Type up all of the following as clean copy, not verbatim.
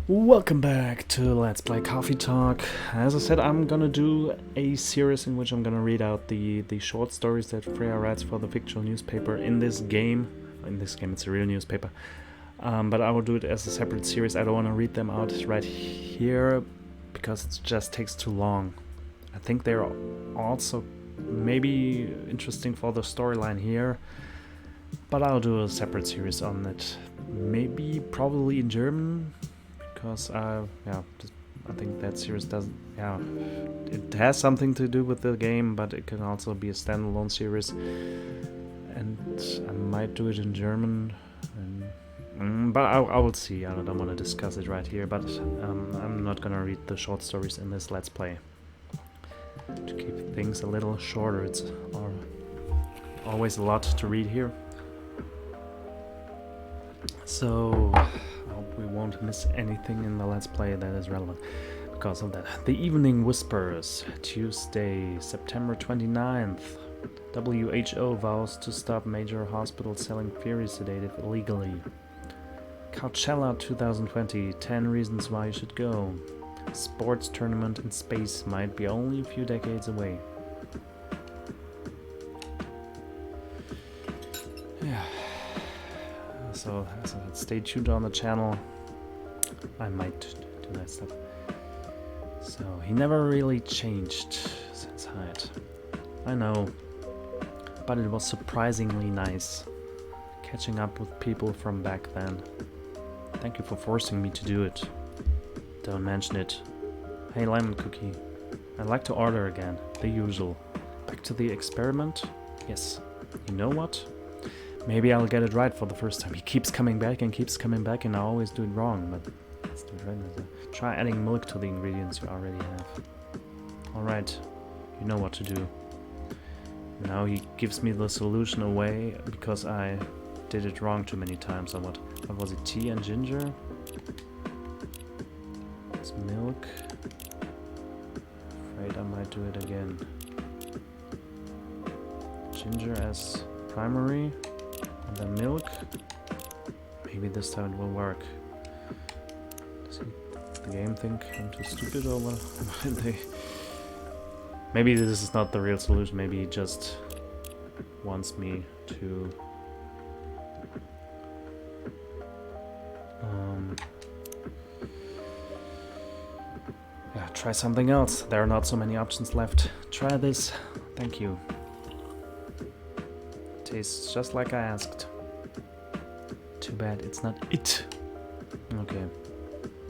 Welcome back to Let's Play Coffee Talk. As I said, I'm gonna do a series in which I'm gonna read out the short stories that Freya writes for the fictional newspaper in this game. In this game, it's a real newspaper. But I will do it as a separate series. I don't want to read them out right here because it just takes too long. I think they're also maybe interesting for the storyline here, but I'll do a separate series on it. Maybe, probably in German. Because I think that series doesn't. It has something to do with the game, but it can also be a standalone series, and I might do it in German. But I will see. I don't want to discuss it right here. But I'm not gonna read the short stories in this Let's Play. To keep things a little shorter, it's always a lot to read here. So we won't miss anything in the Let's Play that is relevant because of that. The Evening Whispers, Tuesday, September 29th. WHO vows to stop major hospitals selling fairy sedative illegally. Coachella 2020, 10 reasons why you should go. Sports tournament in space might be only a few decades away. Yeah. So stay tuned on the channel. I might do that stuff. So he never really changed since Hyde. I know, but it was surprisingly nice catching up with people from back then. Thank you for forcing me to do it. Don't mention it. Hey Lemon Cookie, I'd like to order again, the usual. Back to the experiment? Yes. You know what? Maybe I'll get it right for the first time. He keeps coming back and I always do it wrong, but let's do it right. Try adding milk to the ingredients you already have. Alright, you know what to do. Now he gives me the solution away because I did it wrong too many times. What was it, tea and ginger? It's milk. Afraid I might do it again. Ginger as primary. And then milk. Maybe this time it will work. Does the game think I'm too stupid or what? Maybe this is not the real solution. Maybe he just wants me to try something else. There are not so many options left. Try this. Thank you. Tastes just like I asked. Too bad it's not it. Okay.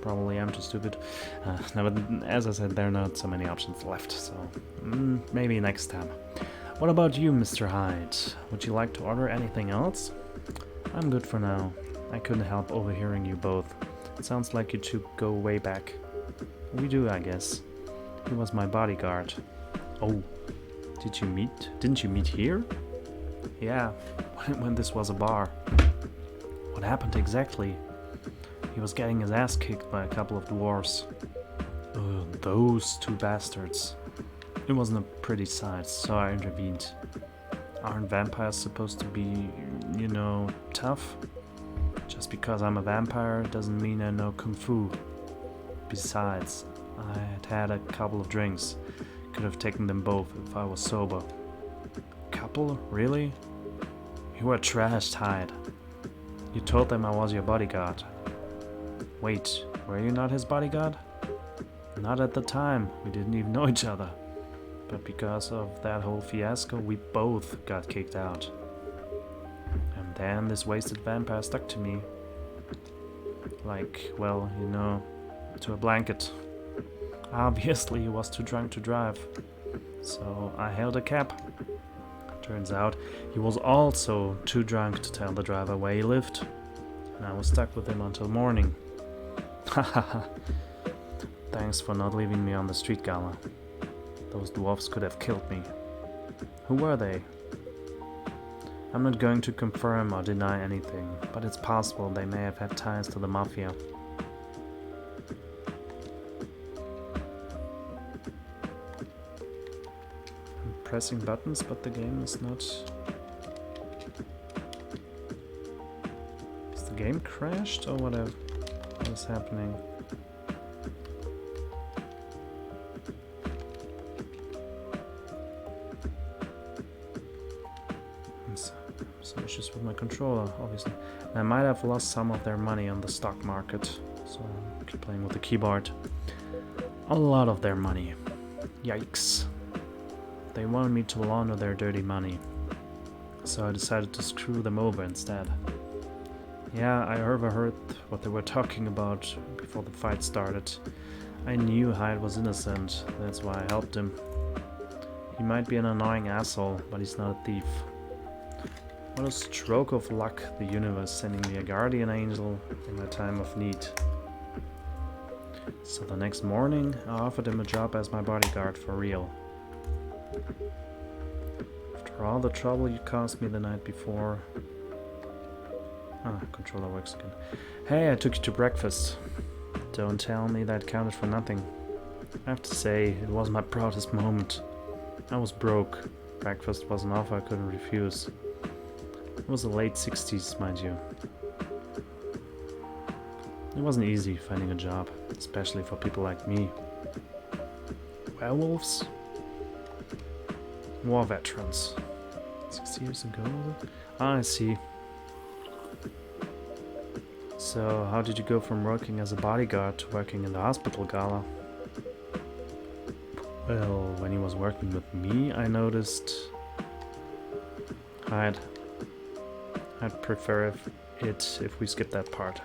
Probably I'm too stupid. No, but as I said, there are not so many options left, so maybe next time. What about you, Mr. Hyde? Would you like to order anything else? I'm good for now. I couldn't help overhearing you both. It sounds like you two go way back. We do, I guess. He was my bodyguard. Oh, didn't you meet here? Yeah, when this was a bar. What happened exactly? He was getting his ass kicked by a couple of dwarves. Those two bastards. It wasn't a pretty sight, so I intervened. Aren't vampires supposed to be, you know, tough? Just because I'm a vampire doesn't mean I know Kung Fu. Besides, I had had a couple of drinks. Could have taken them both if I was sober. Couple? Really? You were trashed, Hyde. You told them I was your bodyguard. Wait, were you not his bodyguard? Not at the time, we didn't even know each other. But because of that whole fiasco, we both got kicked out. And then this wasted vampire stuck to me. Like, well, you know, to a blanket. Obviously he was too drunk to drive. So I hailed a cab. Turns out he was also too drunk to tell the driver where he lived. And I was stuck with him until morning. Hahaha. Thanks for not leaving me on the street, Gala. Those dwarfs could have killed me. Who were they? I'm not going to confirm or deny anything, but it's possible they may have had ties to the Mafia. I'm pressing buttons, but the game is not... Is the game crashed or what is happening? with my controller, obviously. And I might have lost some of their money on the stock market, so I keep playing with the keyboard. A lot of their money. Yikes. They wanted me to launder their dirty money, so I decided to screw them over instead. Yeah, I overheard what they were talking about before the fight started. I knew Hyde was innocent, that's why I helped him. He might be an annoying asshole, but he's not a thief. What a stroke of luck, the universe sending me a guardian angel in my time of need. So the next morning, I offered him a job as my bodyguard for real. After all the trouble you caused me the night before... Ah, controller works again. Hey, I took you to breakfast. Don't tell me that counted for nothing. I have to say, it was my proudest moment. I was broke. Breakfast was an offer I couldn't refuse. It was the late 60s, mind you. It wasn't easy finding a job, especially for people like me. Werewolves? War veterans. 6 years ago, was it? Ah, I see. So, how did you go from working as a bodyguard to working in the hospital gala? Well, when he was working with me, I noticed... I'd prefer if we skip that part.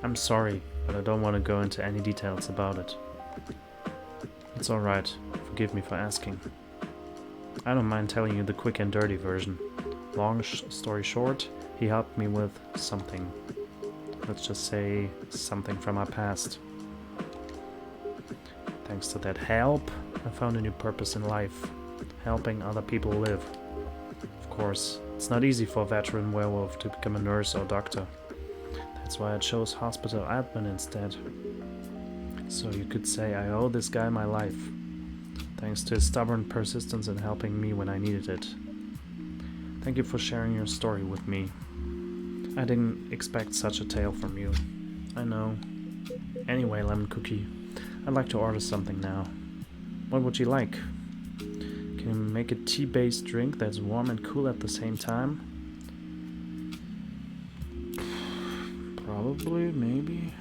I'm sorry, but I don't want to go into any details about it. It's alright, forgive me for asking. I don't mind telling you the quick and dirty version. Long story short, he helped me with something. Let's just say something from my past. Thanks to that help, I found a new purpose in life. Helping other people live. Of course, it's not easy for a veteran werewolf to become a nurse or doctor. That's why I chose hospital admin instead. So you could say I owe this guy my life. Thanks to his stubborn persistence in helping me when I needed it. Thank you for sharing your story with me. I didn't expect such a tale from you. I know. Anyway, Lemon Cookie, I'd like to order something now. What would you like? Can you make a tea-based drink that's warm and cool at the same time? Probably, maybe.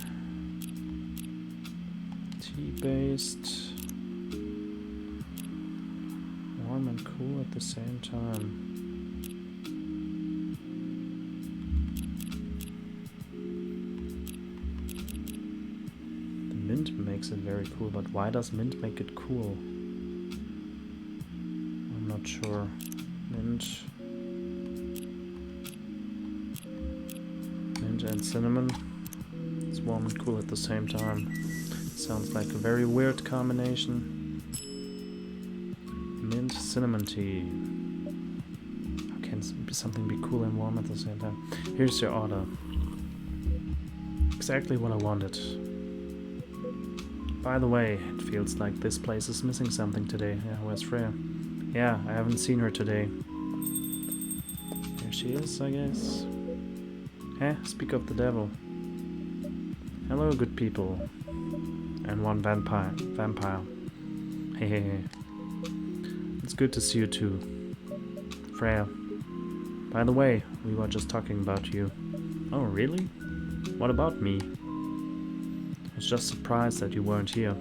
Tea-based... warm and cool at the same time. Mint makes it very cool, but why does mint make it cool? I'm not sure. Mint and cinnamon. It's warm and cool at the same time. Sounds like a very weird combination. Mint cinnamon tea. How can something be cool and warm at the same time? Here's your order. Exactly what I wanted. By the way, it feels like this place is missing something today. Yeah, where's Freya? Yeah, I haven't seen her today. Here she is, I guess. Eh, speak of the devil. Hello, good people. And one vampire. Hey, hey, hey. It's good to see you too. Freya. By the way, we were just talking about you. Oh, really? What about me? I was just surprised that you weren't here.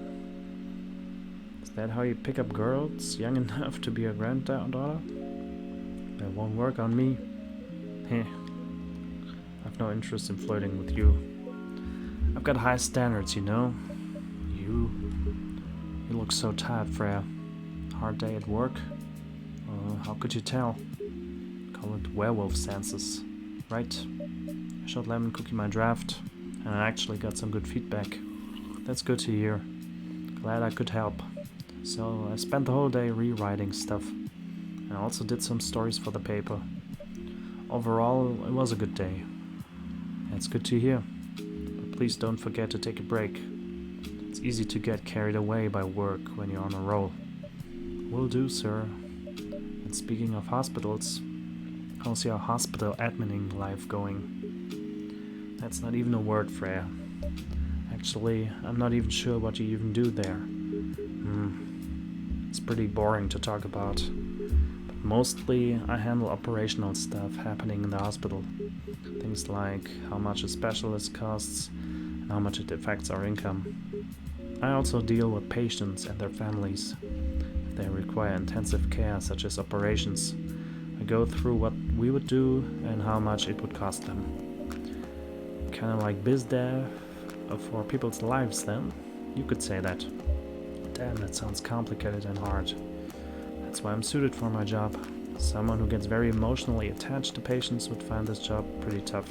Is that how you pick up girls young enough to be a granddaughter? That won't work on me. Heh. I've no interest in flirting with you. I've got high standards, you know. You look so tired, Freya. Hard day at work? How could you tell? Call it werewolf senses, right? I showed Lemon Cookie my draft, and I actually got some good feedback. That's good to hear. Glad I could help. So I spent the whole day rewriting stuff, and I also did some stories for the paper. Overall, it was a good day. That's good to hear. But please don't forget to take a break. It's easy to get carried away by work when you're on a roll. Will do, sir. And speaking of hospitals, how's your hospital admining life going? That's not even a word, Freya. Actually, I'm not even sure what you even do there. It's pretty boring to talk about. But Mostly I handle operational stuff happening in the hospital. Things like how much a specialist costs and how much it affects our income. I also deal with patients and their families. If they require intensive care, such as operations, I go through what we would do and how much it would cost them. Kind of like biz dev for people's lives then. You could say that. Damn, that sounds complicated and hard. That's why I'm suited for my job. Someone who gets very emotionally attached to patients would find this job pretty tough.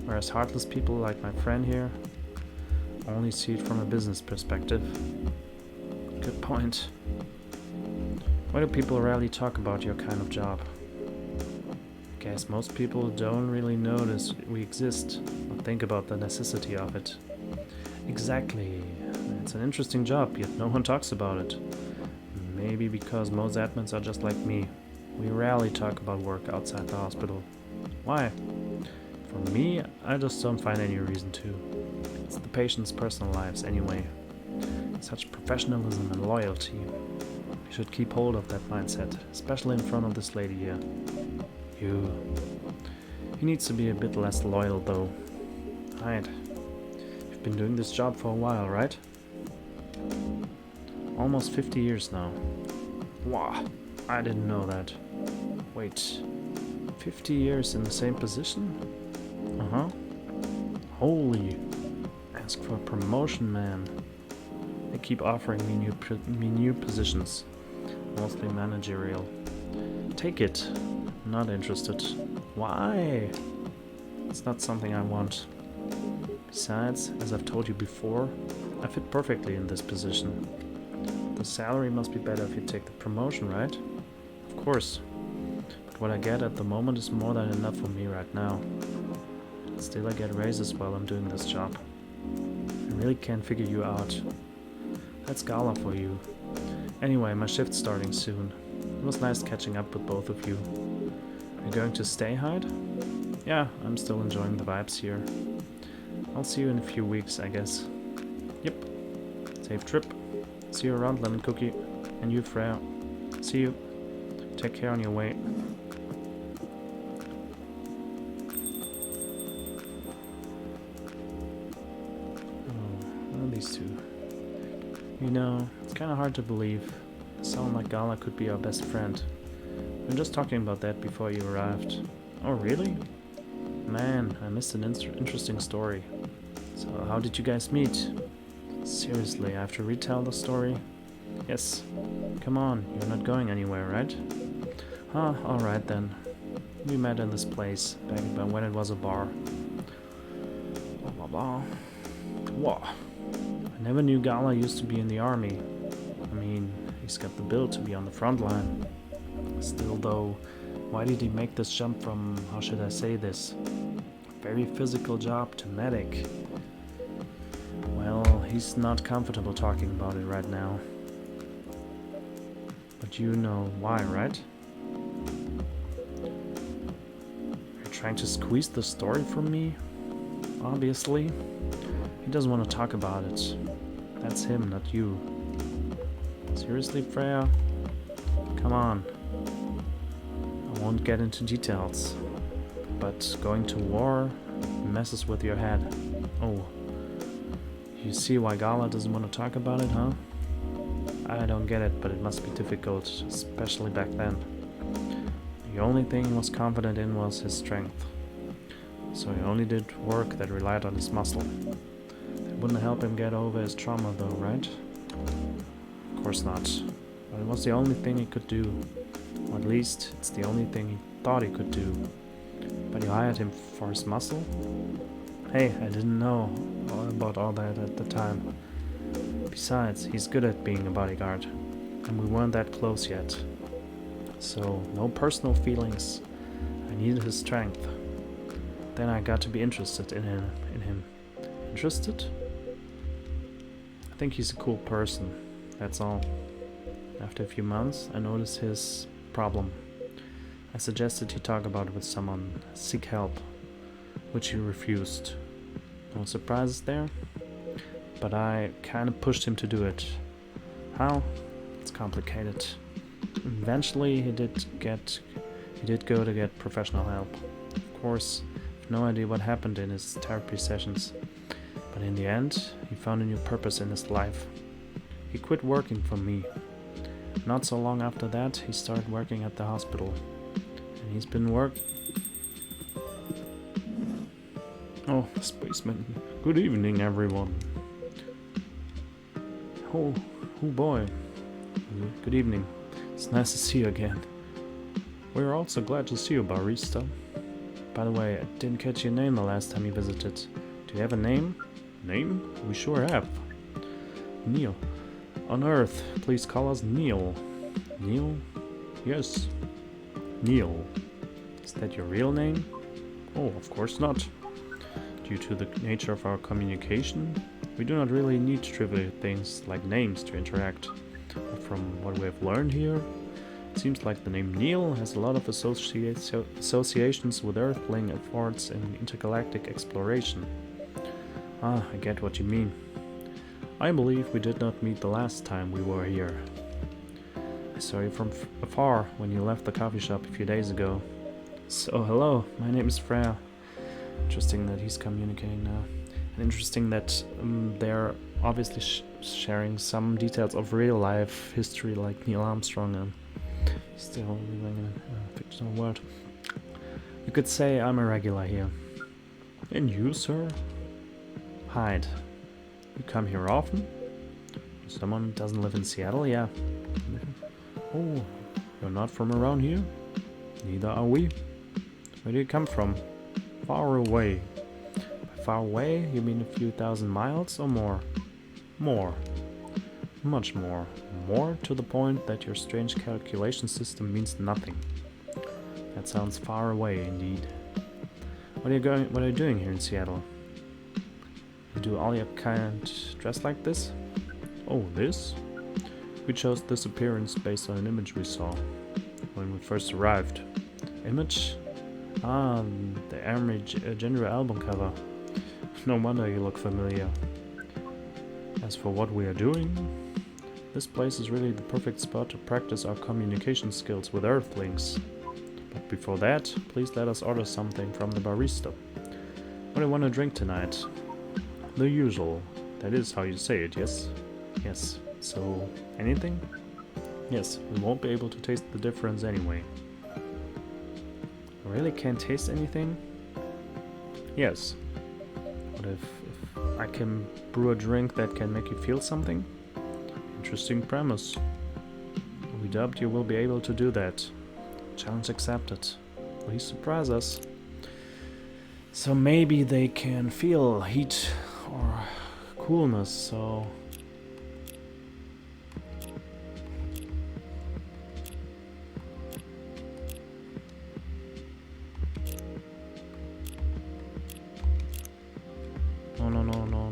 Whereas heartless people like my friend here only see it from a business perspective. Good point. Why do people rarely talk about your kind of job? Guess most people don't really notice we exist or think about the necessity of it. Exactly. It's an interesting job, yet no one talks about it. Maybe because most admins are just like me. We rarely talk about work outside the hospital. Why? For me, I just don't find any reason to. It's the patient's personal lives anyway. Such professionalism and loyalty. We should keep hold of that mindset, especially in front of this lady here. You. He needs to be a bit less loyal though. Right. You've been doing this job for a while, right? Almost 50 years now. Wow, I didn't know that. Wait, 50 years in the same position? Uh-huh. Holy. Ask for a promotion, man. They keep offering me new positions, mostly managerial. Take it. Not interested. Why? It's not something I want. Besides, as I've told you before, I fit perfectly in this position. The salary must be better if you take the promotion, right? Of course. But what I get at the moment is more than enough for me right now. Still, I get raises while I'm doing this job. I really can't figure you out. That's gala for you. Anyway, my shift's starting soon. It was nice catching up with both of you. Are you going to stay, Hyde? Yeah, I'm still enjoying the vibes here. I'll see you in a few weeks, I guess. Yep. Safe trip. See you around, Lemon Cookie. And you, Freya. See you. Take care on your way. Oh, what are these two? You know, it's kind of hard to believe. Someone like Gala could be our best friend. We were just talking about that before you arrived. Oh, really? Man, I missed an interesting story. So, how did you guys meet? Seriously, I have to retell the story? Yes. Come on, you're not going anywhere, right? Huh, alright then. We met in this place, back when it was a bar. Blah blah blah. Whoa. I never knew Gala used to be in the army. I mean, he's got the build to be on the front line. Still though, why did he make this jump from, how should I say this, very physical job to medic? Well, he's not comfortable talking about it right now. But you know why, right? You're trying to squeeze the story from me? Obviously. He doesn't want to talk about it. That's him, not you. Seriously, Freya? Come on. I won't get into details. But going to war messes with your head. Oh. You see why Gala doesn't want to talk about it, huh? I don't get it, but it must be difficult, especially back then. The only thing he was confident in was his strength. So he only did work that relied on his muscle. It wouldn't help him get over his trauma though, right? Of course not. But it was the only thing he could do. Or at least, it's the only thing he thought he could do. But you hired him for his muscle? Hey, I didn't know about all that at the time. Besides, he's good at being a bodyguard, and we weren't that close yet. So, no personal feelings. I needed his strength. Then I got to be interested in him. Interested? I think he's a cool person, that's all. After a few months, I noticed his problem. I suggested he talk about it with someone, seek help, which he refused. No surprises there, but I kind of pushed him to do it. How? It's complicated. Eventually, he did go to get professional help. Of course, I've no idea what happened in his therapy sessions, but in the end, he found a new purpose in his life. He quit working for me. Not so long after that, he started working at the hospital, and he's been Oh, spaceman. Good evening, everyone. Oh boy. Good evening. It's nice to see you again. We're also glad to see you, barista. By the way, I didn't catch your name the last time you visited. Do you have a name? Name? We sure have. Neil. On Earth, please call us Neil. Neil? Yes. Neil. Is that your real name? Oh, of course not. Due to the nature of our communication, we do not really need trivial things like names to interact. But from what we have learned here, it seems like the name Neil has a lot of associations with Earthling efforts in intergalactic exploration. Ah, I get what you mean. I believe we did not meet the last time we were here. I saw you from afar when you left the coffee shop a few days ago. So hello, my name is Freya. Interesting that he's communicating now. And interesting that they're obviously sharing some details of real life history like Neil Armstrong and still living in a fictional world. You could say I'm a regular here. And you, sir? Hyde. You come here often? Someone doesn't live in Seattle? Yeah. Oh, you're not from around here? Neither are we. Where do you come from? Far away. By far away, you mean a few thousand miles or more? More. Much more. More to the point that your strange calculation system means nothing. That sounds far away indeed. What are you doing here in Seattle? You do all your kind dress like this? Oh, this? We chose this appearance based on an image we saw when we first arrived. Image? Ah, the Army Gender album cover. No wonder you look familiar. As for what we are doing, this place is really the perfect spot to practice our communication skills with Earthlings. But before that, please let us order something from the barista. What do you want to drink tonight? The usual. That is how you say it, yes? Yes. So, anything? Yes, we won't be able to taste the difference anyway. I really can't taste anything? Yes. What if I can brew a drink that can make you feel something? Interesting premise. We doubt you will be able to do that. Challenge accepted. Please surprise us. So maybe they can feel heat or coolness, so...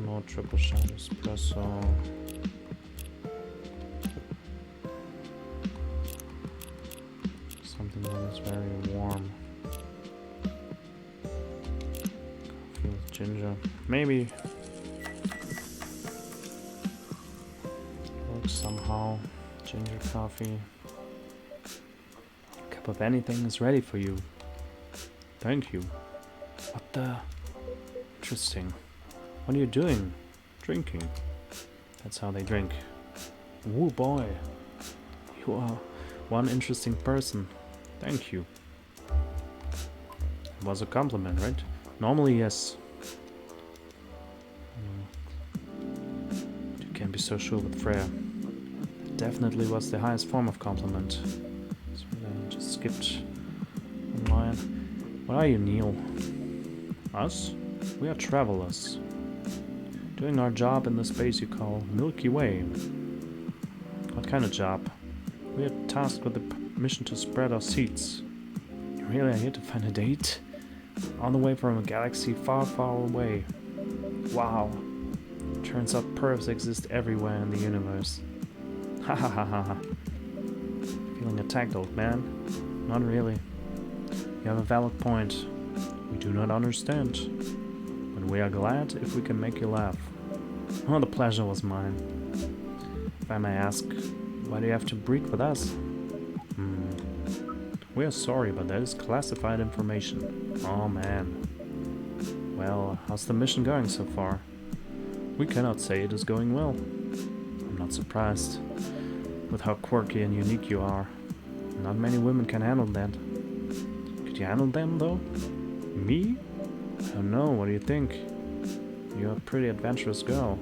No, triple shot espresso. Something that is very warm. Coffee with ginger. Maybe. Works somehow. Ginger coffee. A cup of anything is ready for you. Thank you. What the? Interesting. What are you doing? Drinking. That's how they drink. Woo boy. You are one interesting person. Thank you. It was a compliment, right? Normally, yes. You can't be so sure with Freya. It definitely was the highest form of compliment. So I just skipped one line. What are you, Neil? Us? We are travelers. Doing our job in the space you call Milky Way. What kind of job? We are tasked with the mission to spread our seeds. You really are here to find a date? On the way from a galaxy far, far away. Wow. Turns out pervs exist everywhere in the universe. Ha ha ha ha ha. Feeling attacked, old man? Not really. You have a valid point. We do not understand. But we are glad if we can make you laugh. Oh, the pleasure was mine. If I may ask, why do you have to breed with us? We are sorry, but that is classified information. Oh man. Well, how's the mission going so far? We cannot say it is going well. I'm not surprised with how quirky and unique you are. Not many women can handle that. Could you handle them though? Me? I don't know, what do you think? You're a pretty adventurous girl.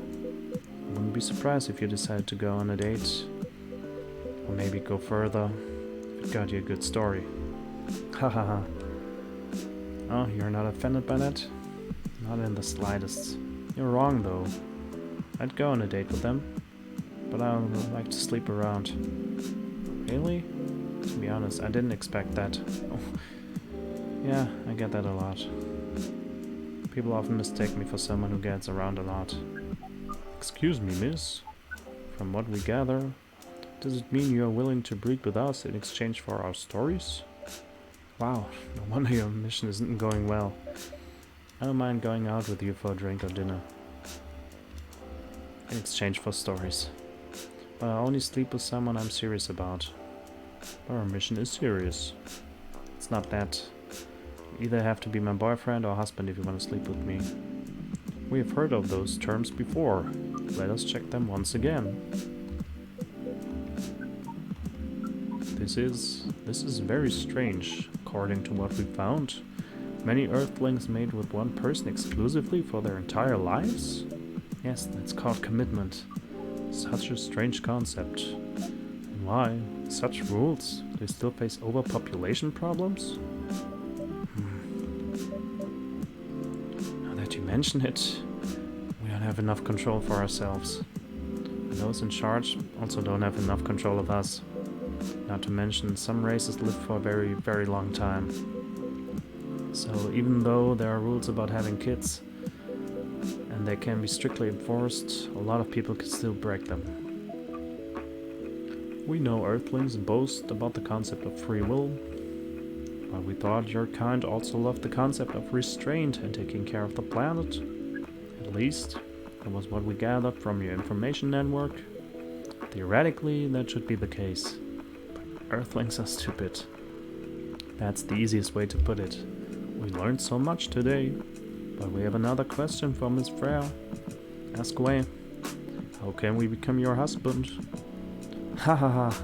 I wouldn't be surprised if you decided to go on a date. Or maybe go further if it got you a good story. Hahaha. Oh, you're not offended by that? Not in the slightest. You're wrong though. I'd go on a date with them, but I would like to sleep around. Really? To be honest, I didn't expect that. Oh. Yeah, I get that a lot. People often mistake me for someone who gets around a lot. Excuse me, miss. From what we gather, does it mean you are willing to breed with us in exchange for our stories? Wow, no wonder your mission isn't going well. I don't mind going out with you for a drink or dinner. In exchange for stories. But I only sleep with someone I'm serious about. But our mission is serious. It's not that. You either have to be my boyfriend or husband if you want to sleep with me. We have heard of those terms before. Let us check them once again. This is very strange. According to what we found, many Earthlings mate with one person exclusively for their entire lives? Yes, that's called commitment. Such a strange concept. And why? Such rules? Do they still face overpopulation problems? Now that you mention it, we don't have enough control for ourselves. And those in charge also don't have enough control of us. Not to mention, some races live for a very, very long time. So even though there are rules about having kids, and they can be strictly enforced, a lot of people can still break them. We know Earthlings boast about the concept of free will, but we thought your kind also loved the concept of restraint and taking care of the planet. At least, that was what we gathered from your information network. Theoretically, that should be the case. Earthlings are stupid. That's the easiest way to put it. We learned so much today, but we have another question for Miss Freya. Ask away. How can we become your husband? Ha ha ha.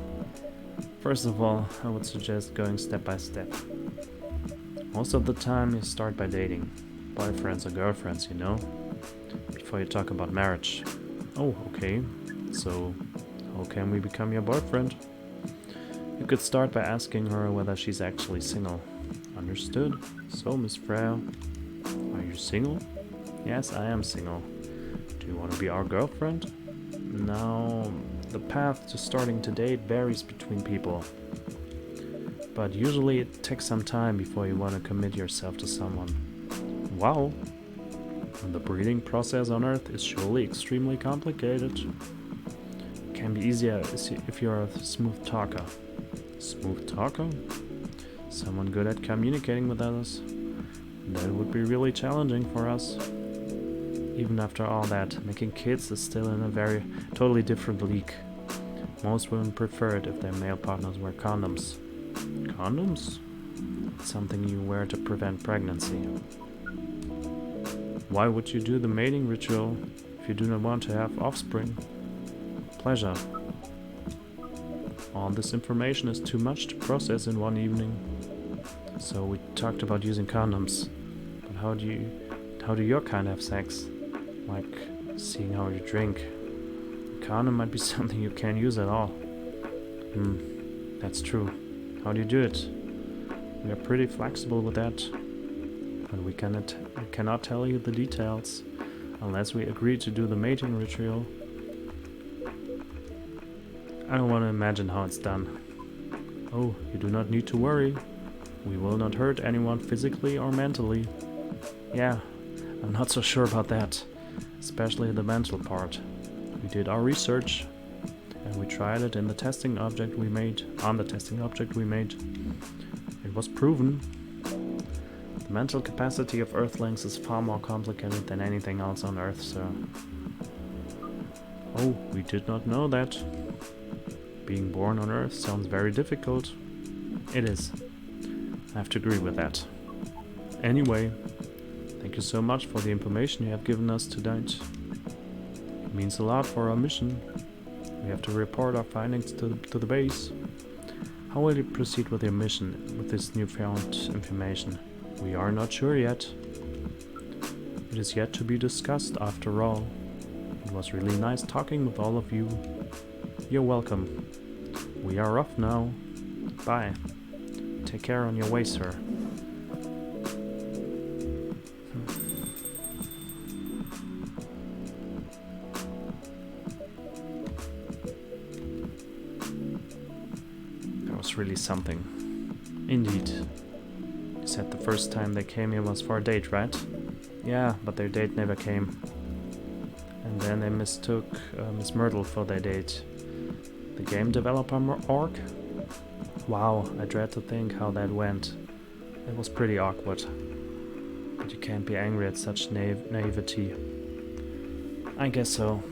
First of all, I would suggest going step by step. Most of the time you start by dating. Boyfriends or girlfriends, you know? Before you talk about marriage. Oh, okay. So, how can we become your boyfriend? You could start by asking her whether she's actually single. Understood? So, Miss Freya, are you single? Yes, I am single. Do you want to be our girlfriend? Now, the path to starting to date varies between people. But usually it takes some time before you want to commit yourself to someone. Wow! And the breeding process on Earth is surely extremely complicated. It can be easier if you're a smooth talker. Smooth talker? Someone good at communicating with others? That would be really challenging for us. Even after all that, making kids is still in a very totally different league. Most women prefer it if their male partners wear condoms. Condoms? It's something you wear to prevent pregnancy. Why would you do the mating ritual if you do not want to have offspring? Pleasure. All this information is too much to process in one evening. So we talked about using condoms. But how do your kind have sex? Like seeing how you drink. A condom might be something you can't use at all. That's true. How do you do it? We are pretty flexible with that. But we cannot tell you the details unless we agree to do the mating ritual. I don't want to imagine how it's done. Oh, you do not need to worry. We will not hurt anyone physically or mentally. Yeah, I'm not so sure about that. Especially the mental part. We did our research. And we tried it in the testing object we made. On the testing object we made. It was proven. The mental capacity of Earthlings is far more complicated than anything else on Earth, sir. Oh, we did not know that. Being born on Earth sounds very difficult. It is. I have to agree with that. Anyway, thank you so much for the information you have given us tonight. It means a lot for our mission. We have to report our findings to the base. How will you proceed with your mission with this newfound information? We are not sure yet. It is yet to be discussed after all. It was really nice talking with all of you. You're welcome. We are off now. Bye. Take care on your way, sir. That was really something. Indeed. You said the first time they came here was for a date, right? Yeah, but their date never came. And then they mistook Miss Myrtle for their date. The game developer orc? Wow, I dread to think how that went. It was pretty awkward. But you can't be angry at such naivety. I guess so.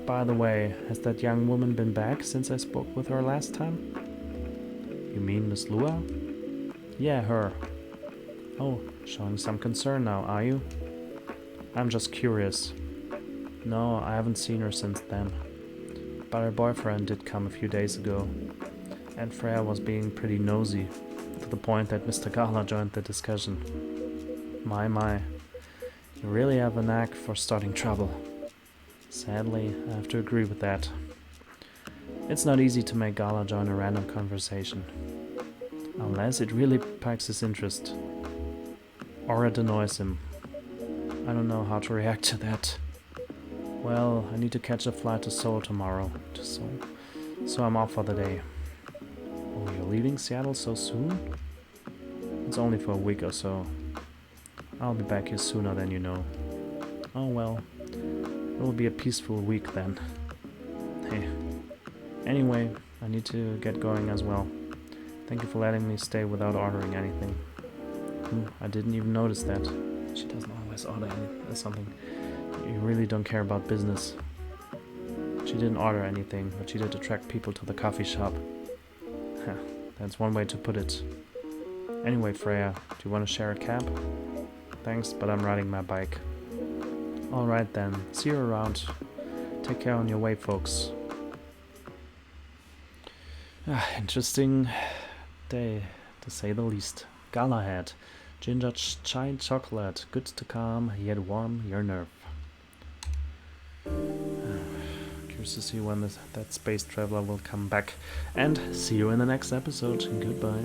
By the way, has that young woman been back since I spoke with her last time? You mean Miss Lua? Yeah, her. Oh, showing some concern now, are you? I'm just curious. No, I haven't seen her since then. But her boyfriend did come a few days ago. And Freya was being pretty nosy, to the point that Mr. Gala joined the discussion. My, you really have a knack for starting trouble. Sadly, I have to agree with that. It's not easy to make Gala join a random conversation. Unless it really piques his interest. Or it annoys him. I don't know how to react to that. Well, I need to catch a flight to Seoul tomorrow, so I'm off for the day. Oh, you're leaving Seattle so soon? It's only for a week or so. I'll be back here sooner than you know. Oh well, it will be a peaceful week then. Hey. Anyway, I need to get going as well. Thank you for letting me stay without ordering anything. I didn't even notice that. She doesn't always order something. You really don't care about business. She didn't order anything, but she did attract people to the coffee shop. That's one way to put it. Anyway, Freya, do you want to share a cab? Thanks, but I'm riding my bike. Alright then, see you around. Take care on your way, folks. Interesting day, to say the least. Galahad. Ginger chai chocolate, good to calm, yet warm your nerve. Curious to see when that space traveler will come back. And see you in the next episode. Goodbye.